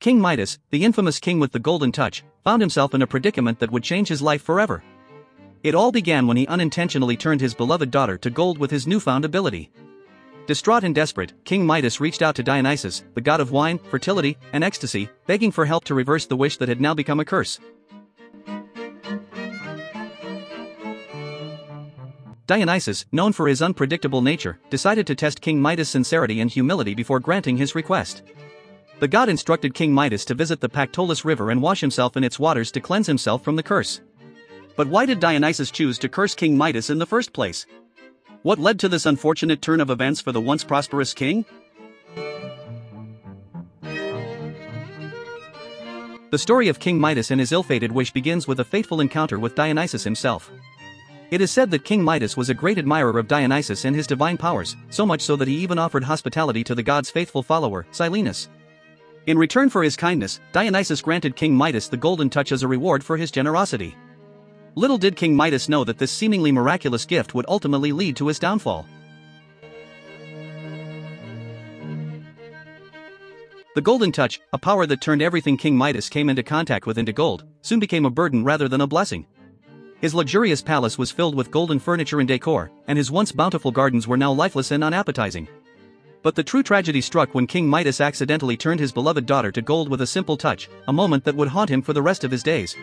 King Midas, the infamous king with the golden touch, found himself in a predicament that would change his life forever. It all began when he unintentionally turned his beloved daughter to gold with his newfound ability. Distraught and desperate, King Midas reached out to Dionysus, the god of wine, fertility, and ecstasy, begging for help to reverse the wish that had now become a curse. Dionysus, known for his unpredictable nature, decided to test King Midas' sincerity and humility before granting his request. The god instructed King Midas to visit the Pactolus river and wash himself in its waters to cleanse himself from the curse. But why did Dionysus choose to curse King Midas in the first place? What led to this unfortunate turn of events for the once prosperous king? The story of King Midas and his ill-fated wish begins with a fateful encounter with Dionysus himself. It is said that King Midas was a great admirer of Dionysus and his divine powers, so much so that he even offered hospitality to the god's faithful follower, Silenus. In return for his kindness, Dionysus granted King Midas the golden touch as a reward for his generosity. Little did King Midas know that this seemingly miraculous gift would ultimately lead to his downfall. The golden touch, a power that turned everything King Midas came into contact with into gold, soon became a burden rather than a blessing. His luxurious palace was filled with golden furniture and decor, and his once bountiful gardens were now lifeless and unappetizing. But the true tragedy struck when King Midas accidentally turned his beloved daughter to gold with a simple touch, a moment that would haunt him for the rest of his days.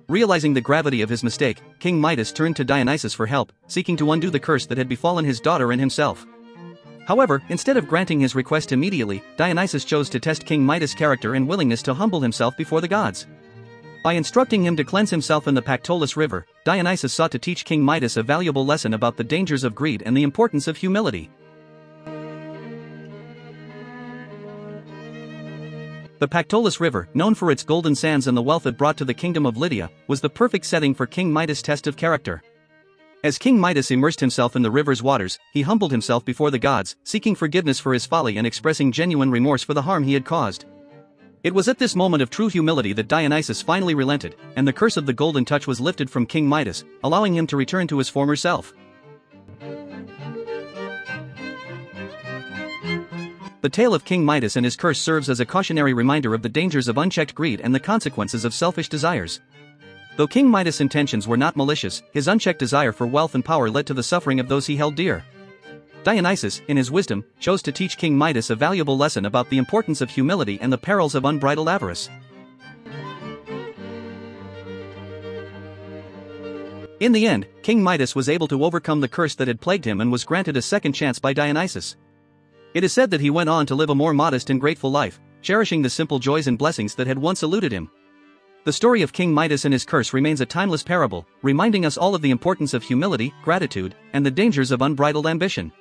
Realizing the gravity of his mistake, King Midas turned to Dionysus for help, seeking to undo the curse that had befallen his daughter and himself. However, instead of granting his request immediately, Dionysus chose to test King Midas' character and willingness to humble himself before the gods. By instructing him to cleanse himself in the Pactolus river, Dionysus sought to teach King Midas a valuable lesson about the dangers of greed and the importance of humility. The Pactolus river, known for its golden sands and the wealth it brought to the kingdom of Lydia, was the perfect setting for King Midas' test of character. As King Midas immersed himself in the river's waters, he humbled himself before the gods, seeking forgiveness for his folly and expressing genuine remorse for the harm he had caused. It was at this moment of true humility that Dionysus finally relented, and the curse of the golden touch was lifted from King Midas, allowing him to return to his former self. The tale of King Midas and his curse serves as a cautionary reminder of the dangers of unchecked greed and the consequences of selfish desires. Though King Midas' intentions were not malicious, his unchecked desire for wealth and power led to the suffering of those he held dear. Dionysus, in his wisdom, chose to teach King Midas a valuable lesson about the importance of humility and the perils of unbridled avarice. In the end, King Midas was able to overcome the curse that had plagued him and was granted a second chance by Dionysus. It is said that he went on to live a more modest and grateful life, cherishing the simple joys and blessings that had once eluded him. The story of King Midas and his curse remains a timeless parable, reminding us all of the importance of humility, gratitude, and the dangers of unbridled ambition.